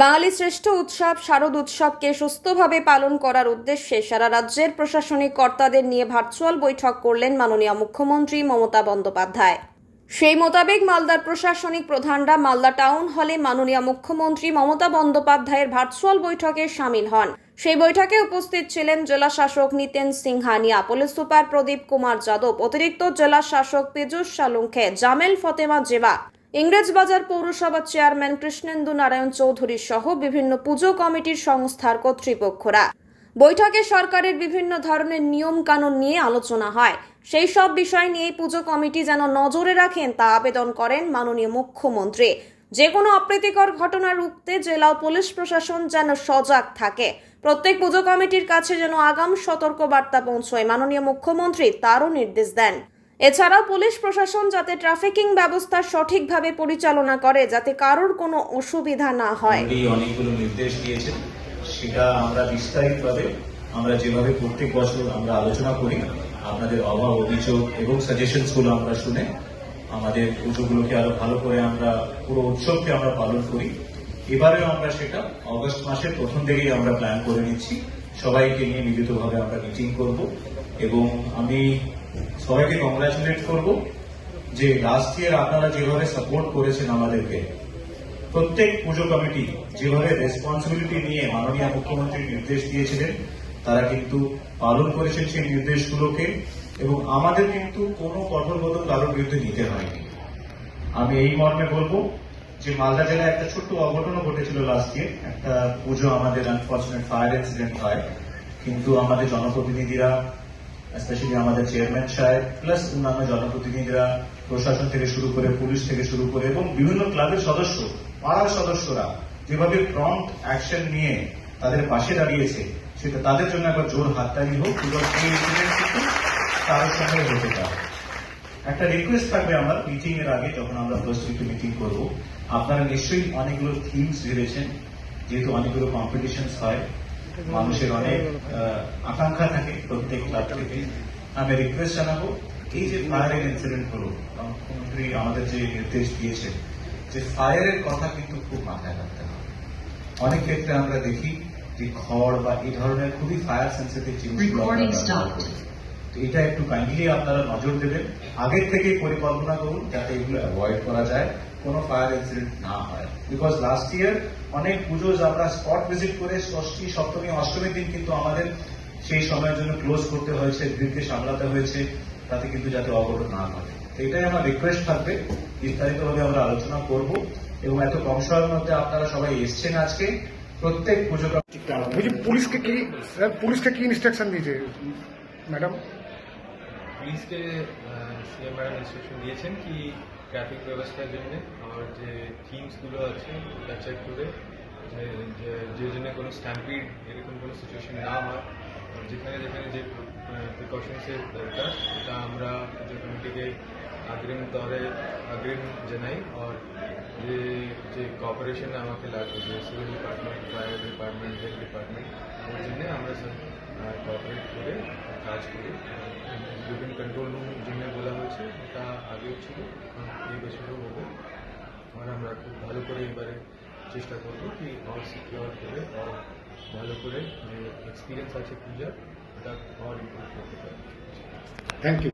বাঙালি শ্রেষ্ঠ উৎসব শারদ উৎসবকে সুস্থভাবে পালন করার উদ্দেশ্যে সারা রাজ্যের প্রশাসনিক কর্তাদের নিয়ে ভার্চুয়াল বৈঠক করলেন মাননীয় মুখ্যমন্ত্রী মমতা বন্দ্যোপাধ্যায়। সেই মোতাবেক মালদার প্রশাসনিক প্রধানরা মালদা টাউন হলে মাননীয় মুখ্যমন্ত্রী মমতা বন্দ্যোপাধ্যায়ের ভার্চুয়াল বৈঠকে শামিল হন। সেই বৈঠকে উপস্থিত ছিলেন জেলা শাসক নিতেন সিংহানিয়া, পুলিশ সুপার প্রদীপ কুমার যাদব, অতিরিক্ত জেলা শাসক পীযূষ সালুঙ্খে, জামেল ফতেমা জেবা, ইংরেজবাজার পৌরসভার চেয়ারম্যান কৃষ্ণেন্দু নারায়ণ চৌধুরী সহ বিভিন্ন পুজো কমিটির সংস্থার কর্তৃপক্ষরা। বৈঠকে সরকারের বিভিন্ন ধরনের নিয়ম কানুন নিয়ে আলোচনা হয়। সেই সব বিষয় নিয়ে পুজো কমিটি যেন নজরে রাখেন তা আবেদন করেন মাননীয় মুখ্যমন্ত্রী। যে কোনো অপ্রীতিকর ঘটনা রুখতে জেলা ও পুলিশ প্রশাসন যেন সজাগ থাকে, প্রত্যেক পুজো কমিটির কাছে যেন আগাম সতর্ক বার্তা পৌঁছয় মাননীয় মুখ্যমন্ত্রী তারও নির্দেশ দেন। এছাড়াও পুলিশ প্রশাসন যাতে ট্রাফিকিং ব্যবস্থা সঠিকভাবে পরিচালনা করে, যাতে কারোর কোনো অসুবিধা না হয়। অনেকগুলো নির্দেশ দিয়েছেন, সেটা আমরা বিস্তারিতভাবে আমরা যেভাবে প্রত্যেক বছর আমরা আলোচনা করি, আপনাদের অভাব অভিযোগ এবং সাজেশনস গুলো আমরা শুনে আমাদের পুজোগুলোকে আরো ভালো করে আমরা পুরো উৎসবকে আমরা পালন করি। এবারেও আমরা সেটা অগস্ট মাসের প্রথম দিকেই আমরা প্ল্যান করে নিচ্ছি। সবাইকে নিয়ে মিলিতভাবে আমরা মিটিং করব এবং আমি সবাইকে কংগ্রাচুলেট করব যে লাস্ট ইয়ার আপনারা যেভাবে সাপোর্ট করেছেন আমাদেরকে, প্রত্যেক পুজো কমিটি যেভাবে রেসপন্সিবিলিটি নিয়ে মাননীয় মুখ্যমন্ত্রী নির্দেশ দিয়েছিলেন তারা কিন্তু পালন করেছেন সেই নির্দেশগুলোকে, এবং আমাদের কিন্তু কোনো কঠোর কদম কারোর বিরুদ্ধে নিতে হয়নি। আমি এই মর্মে বলবো যে মালদা জেলায় একটা ছোট্ট অঘটনও ঘটেছিল লাস্ট ইয়ার, একটা পুজো আমাদের আনফর্চুনেট ফায়ার ইনসিডেন্ট হয়, কিন্তু আমাদের জনপ্রতিনিধিরা, স্পেশালি আমাদের চেয়ারম্যান সাহেব প্লাস অন্যান্য জনপ্রতিনিধিরা, প্রশাসন থেকে শুরু করে পুলিশ থেকে শুরু করে এবং বিভিন্ন ক্লাবের সদস্য, পাড়ার সদস্যরা যেভাবে প্রম্পট অ্যাকশন নিয়ে তাদের পাশে দাঁড়িয়েছে, সেটা তাদের জন্য একবার জোর হাততালি হোক। এই ইনসিডেন্ট কিন্তু কারোর সঙ্গে হতে পারে। একটা রিকোয়েস্ট থাকবে আমার মিটিং এর আগে, যখন আমরা ফার্স্ট উইকে মিটিং করব, আপনারা নিশ্চয়ই অনেকগুলো থিমস ভেবেছেন, যেহেতু অনেকগুলো কম্পিটিশনস হয়, মানুষের অনেক আকাঙ্ক্ষা থাকে প্রত্যেক ক্লাব থেকে। আমি রিকোয়েস্ট জানাবো, এই যে ফায়ারের ইনসিডেন্ট হলো, মুখ্যমন্ত্রী আমাদের যে নির্দেশ দিয়েছেন যে ফায়ারের কথা কিন্তু খুব মাথায় রাখতে হবে। অনেক ক্ষেত্রে আমরা দেখি যে খড় বা এই ধরনের খুবই ফায়ার সেন্সিটিভ জিনিসগুলো এটা একটু কাইন্ডলি আপনারা নজর দেবেন, আগের থেকে পরিকল্পনা করুন যাতে এগুলো অ্যাভয়েড করা যায়, কোনো ফায়ার ইনসিডেন্ট না হয়। বিকজ লাস্ট ইয়ার অনেক পুজো আমরা স্পট ভিজিট করে ষষ্ঠী, সপ্তমী, অষ্টমীর দিন কিন্তু আমাদের সেই সময়ের জন্য ক্লোজ করতে হয়েছে, ভিড়কে সামলাতে হয়েছে, তাতে কিন্তু যাতে অঘটন না ঘটে। এটাই আমার রিকোয়েস্ট থাকবে, বিস্তারিতভাবে আমরা আলোচনা করব। এবং এত কম সময়ের মধ্যে আপনারা সবাই এসছেন আজকে, প্রত্যেক পুজো পুলিশকে কি ইনস্ট্রাকশন দিয়েছে ম্যাডাম? পুলিশকে সিএম ম্যাডাম ইনস্ট্রাকশন দিয়েছেন কি ট্রাফিক ব্যবস্থার জন্য আর যে থিমসগুলো আছে তা চেক করে যে জন্য কোনো স্ট্যাম্পিড এরকম কোনো সিচুয়েশন না হয়, যেখানে যেখানে যে প্রিকশনসের দরকার এটা আমরা পুজো কমিটিকে अग्रिम জানাই। আর যে কোঅপারেশন আমাকে লাগবে, যে civil department, fire department, health department, ওর জন্য আমরা সব কোঅপারেট করে কাজ করি। বিভিন্ন কন্ট্রোল রুম যেগুলো বলা হয়েছে এটা আগেও ছিল, এই বছরও হবে। আর আমরা খুব ভালো করে এবারে চেষ্টা করবো কি আর সিকিউর করে আর ভালো করে যে এক্সপিরিয়েন্স আছে পূজার ওটা আর ইমপ্রুভ করতে পারি। Thank you.